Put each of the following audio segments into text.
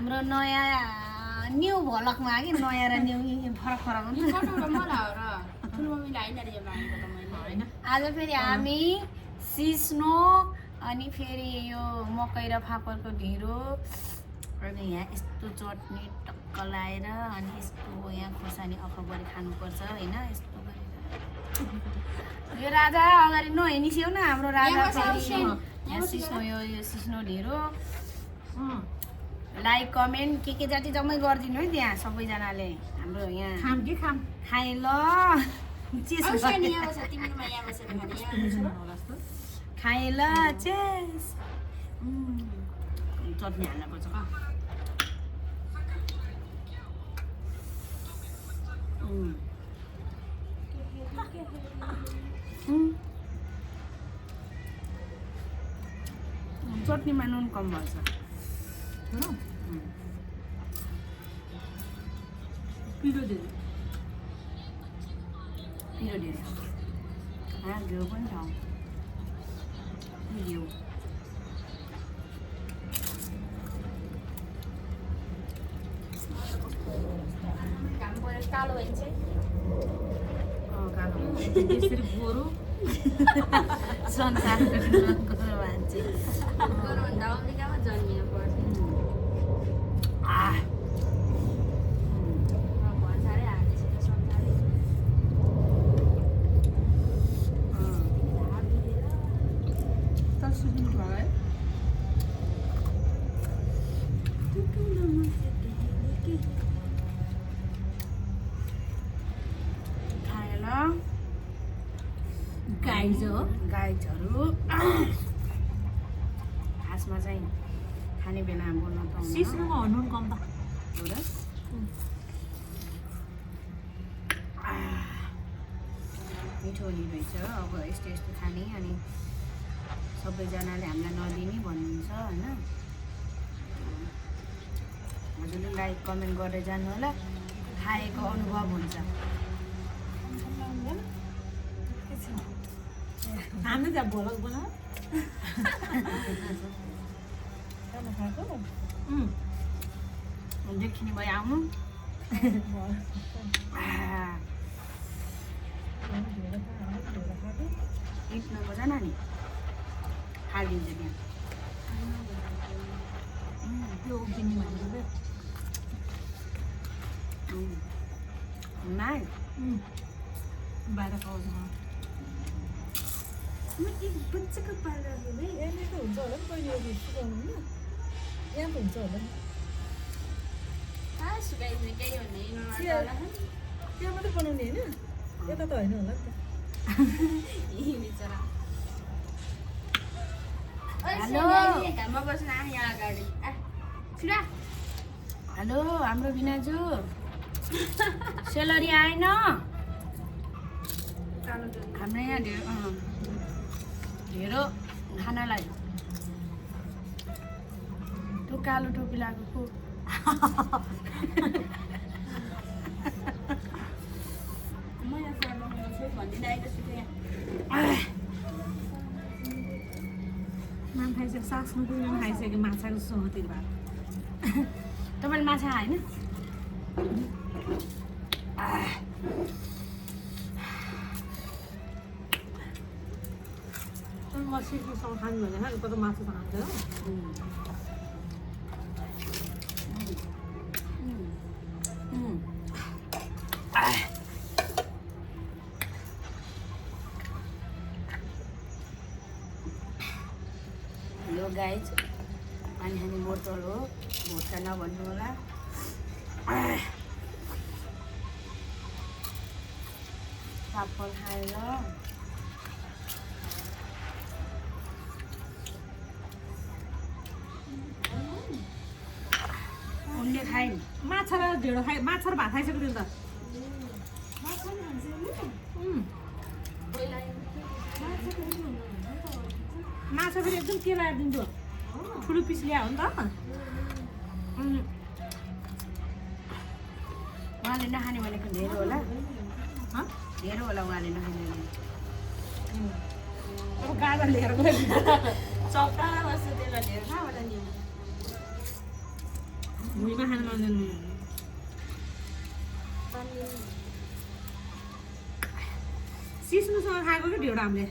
हाम्रो नयाँ न्यू भलकमा कि नयाँ र न्यू फरक फरक हुन्छ आज फेरि हामी सिस्नो अनि फेरि यो मकै र फापरको ढिँडो अनि यहाँ यस्तो चटनी टक्क लाएर अनि यस्तो यहाँ खोर्सानी अखबारी खानुपर्छ होइन यस्तो गरेर यो राजा अगाडि नहिँडिस्यौ न हाम्रो राजा फेरि यहाँ सिस्नो यो सिस्नो ढिँडो लाइक कमेन्ट के जाति जम्मै गरिदिनु है त्यहाँ सबैजनाले हाम्रो यहाँ खाए ल खाए ल चेस चटनी हाल्नुपर्छ चटनीमा नुन कम भन्छ पिरो धेरै घिउ पनि छ घिउ कालो भन्छ कालो यसरी गोरु संसारको गोरु मान्छे गोरुभन्दा अमेरिकामा जन्मिनु पर्छ गाइजहरू खासमा चाहिँ खाने बेला बोल्न पाउँदैन सिस्नोमा नुन कम त हो र मिठो हुने रहेछ अब यस्तो यस्तो खाने अनि सबैजनाले हामीलाई नदिने भन्नुहुन्छ होइन हजुरले लाइक कमेन्ट गरेर जानु होला खाएको अनुभव हुन्छ हामी त भोलक बनाऊ देखिने भयो आउनु इट नबजा नानी हालिदिन्छ त्यहाँ त्यो उभिने भनेको नाइ बाहिर पाउँछ बच्चाको पाल्दा यहाँनिर त हुन्छ होला नि कहिले सुकाउनु होइन यहाँ त हुन्छ होला नि त्यहाँ मात्रै बनाउने होइन यता त होइन होला नि त हेलो हाम्रो बिनाजु सेलरी आएन हाम्रो यहाँ ढेँडो खानालाई त्यो कालो टोपी लगाएको मान खाइसक्यो सास्नु पनि खाइसक्यो माछाको सोतिर भए तपाईँले माछा होइन सिक्नुसँग खानु भने कता माछा खान्छ हेलो गाइज पानी खाने बोतल हो भोटका नभन्नु होला पापड खाएर उनले खाइन् माछा र ढेँडो खाइ माछा र भात खाइसक्यो नि त माछा फेरि एकदम के लगाएर दिन्छु ठुलो पिस ल्यायो नि त उहाँले नखाने भनेको ढेँडो होला ढेँडो होला उहाँले नखाने अब गाडा लिएर चप्टा बस्छ त्यसलाई ढेँडो कहाँबाट नि भुइँमा खान मान्दैन सिस्नुसँग खाएको कि ढेउडा हामीले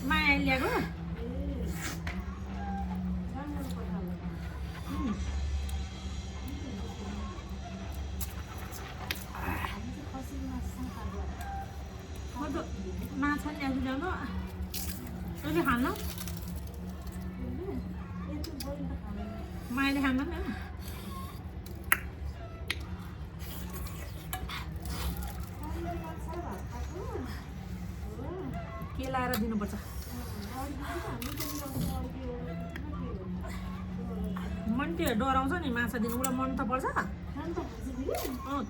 माया ल्याएको म त माछा ल्याएको ल्याउनु अहिले खानु मायाले खानु नि के लाएर दिनुपर्छ मन त्यो डराउँछ नि माछा दिनु उसलाई मन त पर्छ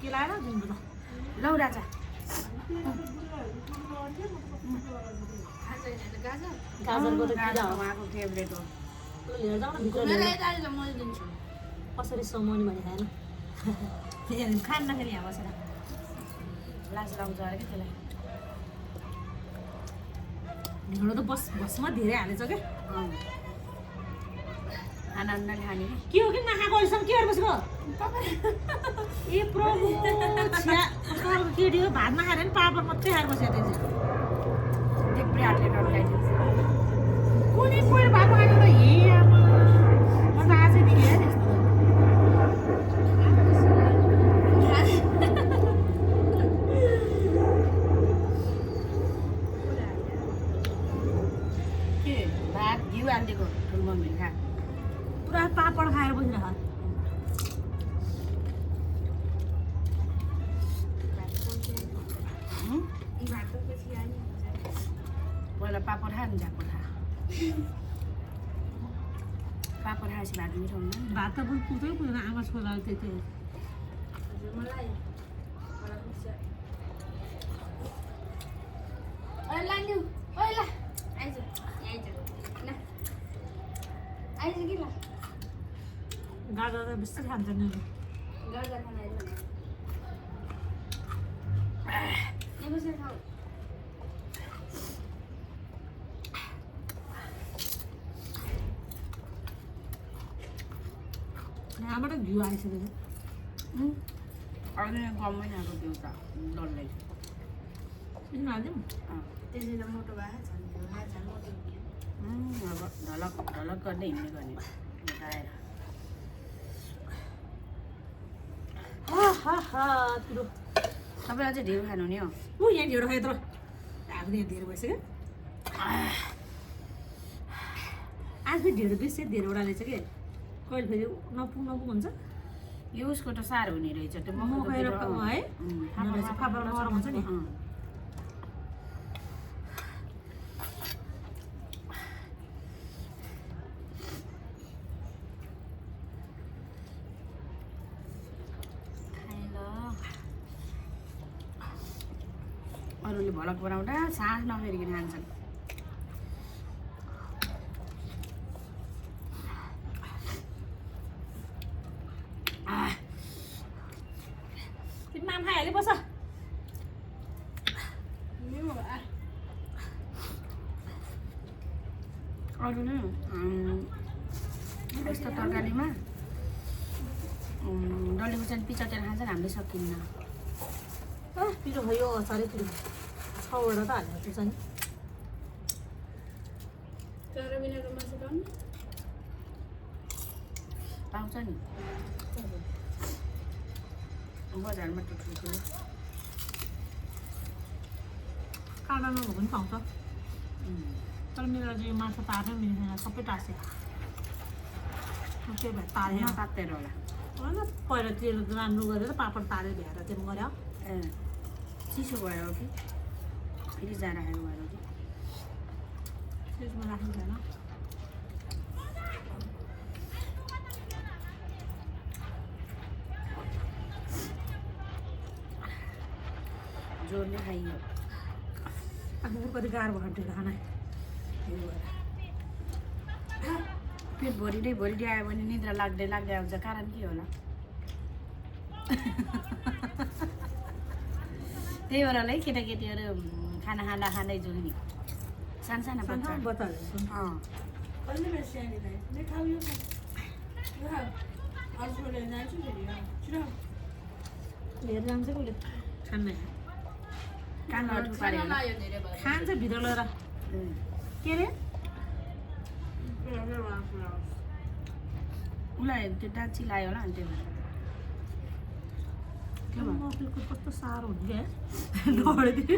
के लाएर दिनुपर्छ लौ राजा गाजरको त किरा हो उहाँको फेभरेट हो लिएर जाऊ न भित्र मैले दिन्छु कसरी समाउने भने खाएन खान्न फेरि यहाँ बसेर लाज लाउँछ अरे कि त्यसलाई ढेँडो त बसमा धेरै हालेछ क्या आनन्दले खाने के हो कि नखाएको अहिलेसम्म के गरेर बसेको ए प्रभु छ्या कस्तो खालको केटी हो भात नखाएर नि पापड मात्रै खाएर बसेको त्यो चाहिँ देब्रे हातले टर्काइदिन्छ कुनै पहिरो भएको खाएको त हे आमा म त आजै देखेँ त्यस्तो के भात घिउ हालिदिएको ठुलमम्मीले खा पुरा पापड खाएर बसिरहेको पहिला पापड खा नि झापड खा पापड खाएपछि भात मिठो हुँदैन भात त पुग्दै पुग्दैन आमा छोराले त्यति गाजर त बेसी खान्छ नि यहाँबाट घिउ आइसकेको अहिले कमै खाएको त्यो त डल्लै छ हालिदिउँ त्यसले त मोटो भएको छ अब ढलक ढलक गर्दै हिँड्ने गर्ने आएर तिरो तपाईँ अझै ढेउ खानु नि हो ऊ यहाँ ढेँडो खायो तर अब यहाँ धेरै भइसक्यो आज फेरि ढेँडो बेसी धेरैवटा रहेछ कि कहिले फेरि नपुग हुन्छ यो उसको त साह्रो हुने रहेछ त्यो मकैर है फापर नरम हुन्छ नि अरूले भलक बनाउँदा सास नफेरिकन खान्छन् माम खाइहाल्यो बस अरू नै यस्तो तरकारीमा डल्ले खुर्सानी पिचाटेर खान्छन् हामीले सकिन्न पिरो भयो साह्रै पिरो 6वटा त हालेको थिएछ नि पाउँछ नि बजारमा ठुल्ठुलो काँडा नभएको पनि पाउँछ तर मेरो चाहिँ यो माछा तार्नै मिल्दैन सबै टाँसे त्यही भएर तारेन तातेर होला होइन पहिला तेल राम्रो गरेर पापड तारेर भ्याएर चाहिँ गऱ्यो ए चिसो भयो कि फेरि जाँड खायो भयो कि फ्रिजमा राखिँदैन जोडले खाइयो अब कति गाह्रो भयो ढेँडो खाना पेट भरि आयो भने निद्रा लाग्दै आउँछ कारण के होला त्यही भएर होला है केटाकेटीहरू खाना खाँदै जाउँ नि सानो सानो बच्चा बच्चाहरू लिएर जान्छ कि उसले खान्न कानमा थुपारे खान्छ भित्र लगेर के अरे उसलाई त्यो डाँची लाग्यो होला अनि त्यही भएर मकैको कस्तो साह्रो हुन्छ क्या ढडिदियो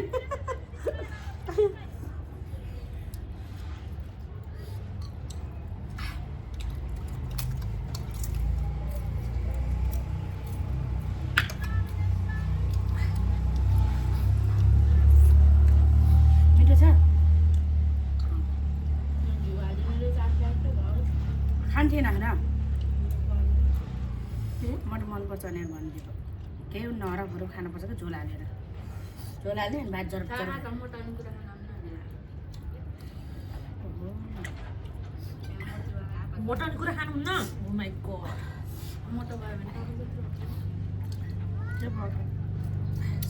मिठो छ खान्थेन होइन मटन मनपर्छ भनेर भनिदिएको केही नरफहरू खानुपर्छ कि झोल हालेर झोल हाल्यो नि भात जरप जरप मटन कुरा खानुहुन्न ओ माई गड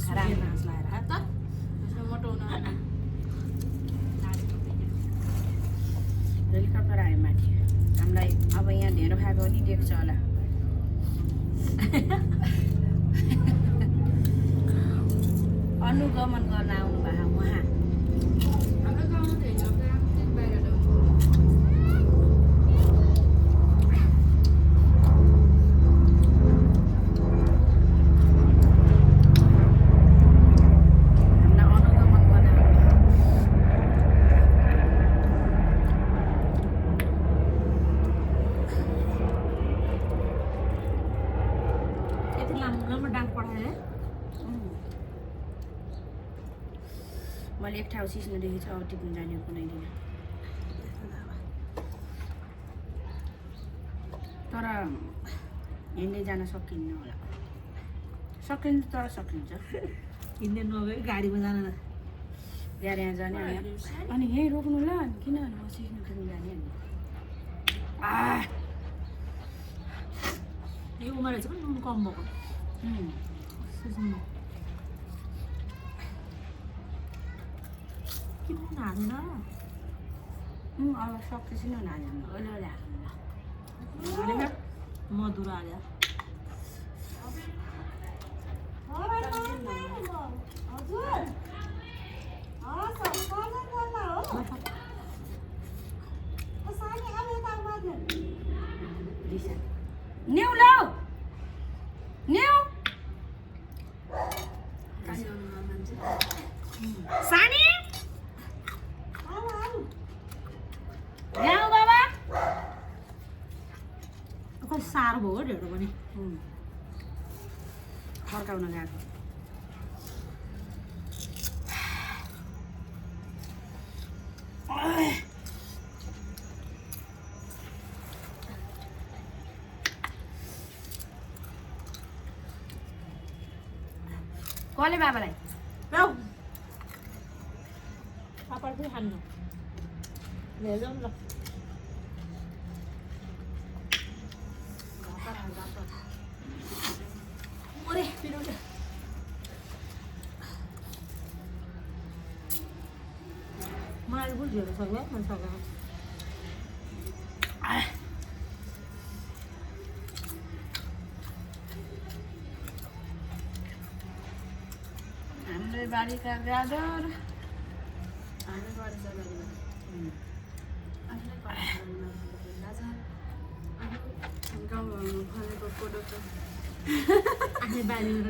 खराब मास लगाएर हेलिकप्टर आयो माथि हामीलाई अब यहाँ ढेँडो खाएको पनि देख्छ होला अनुगमन गर्न आउनु भएको उहाँ मैले एक ठाउँ सिस्नोदेखि चाहिँ अब टिप्नु जाने कुनै दिन तर हिँड्दै जान सकिन्न होला सकिन्छ तर सकिन्छ हिँड्दै नगयो गाडीमा जान यहाँ यहाँ जाने अनि यहीँ रोक्नु ल किन म सिस्नो टिप्नु जाने यो उमारेको छ नुन कम भएको किन हालेन अब सक्दैछु नि हाल्नु मधुरो हाल्यो न्यू ल न्यू सानी ल्याऊ बाबा कति साह्रो भयो ढेँडो पनि फर्काउन गएको कसले बाबालाई जाऊ पापड पनि खानु लिएर जाउँ ल ओरे पिरोले मलाई बुझ्यो सक्यो मैले सकेँ हाम्रो बारीका गाजर आफ्नै बारीमा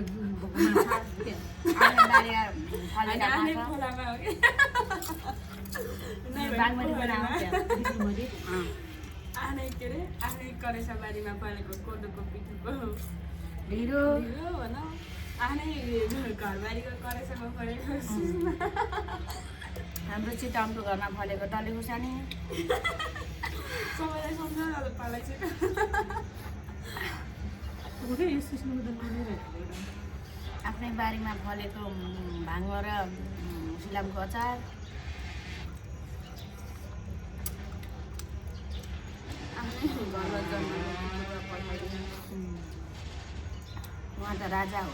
आफ्नै करेसा बारीमा फलेको कोदोको पिठोको ढिँडो भनौँ आफ्नै घरबारीको करेसामा फलेको हाम्रो चितामको घरमा फलेको डल्ले खुर्सानी सबैलाई सम्झाउनु पालाई चाहिँ आफ्नै बारीमा फलेको भाङ्गो र सिलामको अचार आफ्नै घरमा जन्मेको पठाइदिनु उहाँ त राजा हो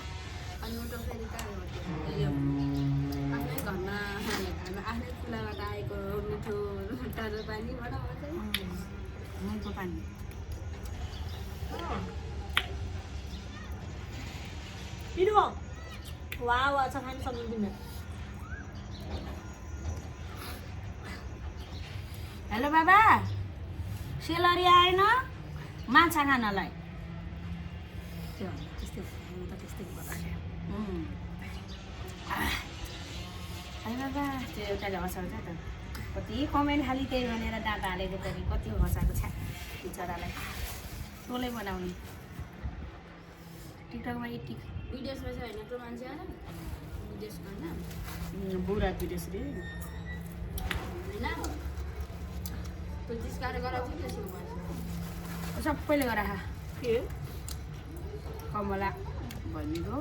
अनि उता फेरि कहाँ यो आफ्नै घरमा आफ्नै खुलाबाट आएको मिठो तर पानी बनाउँछ नुनको पानी पिरो वाव अच्छा खानु सक्दैन हेलो बाबा सेलरी आएन माछा खानलाई त्यो त्यस्तै म त त्यस्तै बनाएँ है बाबा त्यो एउटाले हँसाउँछ त कति कमेन्ट खालि त्यही भनेर डाटा हालेको पनि कति हँसाएको छ बिचरालाई तँलाई बनाउने टिकटकमा टिक विदेशमा छ होइन त्यो मान्छे आएर विदेशमा होइन बुढा विदेश रे होइन त्यो जिस्काएर गराउँछ नि त्यसको मान्छे सबैले गरा के कमला भनेको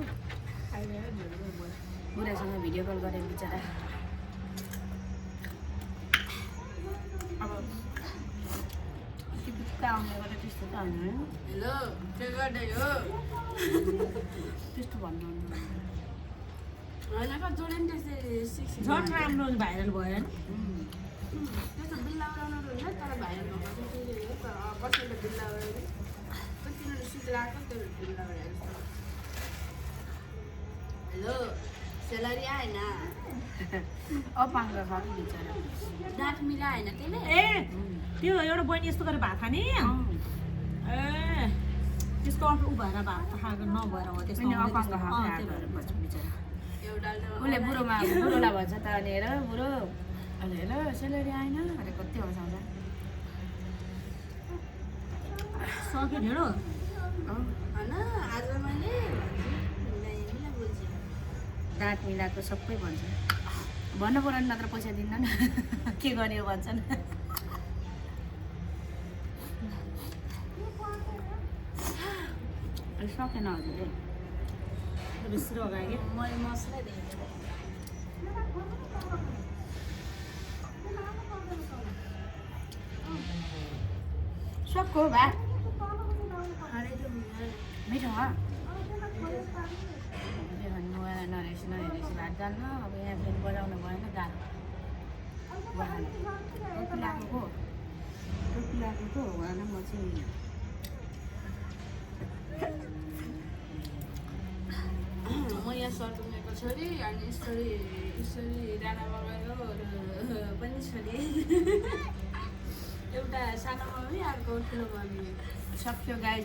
बुढासँग भिडियो कल गरेर बिचरा अब टिकटका आउने गरेर त्यस्तो त होइन हेलो के गर्दै हो त्यस्तो भन्नु होइन कति जोडे नि त्यस्तै झन् राम्रो भाइरल भयो होइन त्यस्तो बिल्ला उडाउनु हुन्न तर भाइरल भएको चाहिँ त्यही हो तर कसैले बिल्ला उडायो भने तिनीहरू सुत लगाएको त्यो बिल्ला उडायो हेलो सेलरी आएन अपाङ्ग छ कि बिचरा दाँत मिला होइन त्यसले ए त्यो एउटा बहिनी यस्तो गरेर भात खाने ए त्यसको अर्को उ भएर भात खाएको नभएर हो त्यस्तो अनि अपाङ्ग त्यस्तो- खाएको अँ, हात त्यही भएर भएर बस्छ बिचरा एउटा उसले बुढोलाई भन्छ त अनि हेर बुढो अनि हेर सेलरी आएन अरे कति हँसाउँछ सक्यो ढेँडो होइन आज मैले मिलाइ बोल्छु दाँत मिलाएको सबै भन्छ भन्नु पऱ्यो नि नत्र पैसा दिन्न के गर्ने हो भन्छन् सकेन हजुर बेसी अगाडि के मैले मसला दिएँ सबको भात खाँदै मिठो हो मोबाइल नरहेछ भात जान्न अब यहाँ फेरि बजाउनु भएन गाह्रो टोपी लगाएको पो भएन म चाहिँ म यहाँ सर्टुमेको छोरी अनि ईश्वरी राणामा गएको पनि छोरी एउटा सानो मम्मी अर्को ठुलो मम्मी सक्यो गाई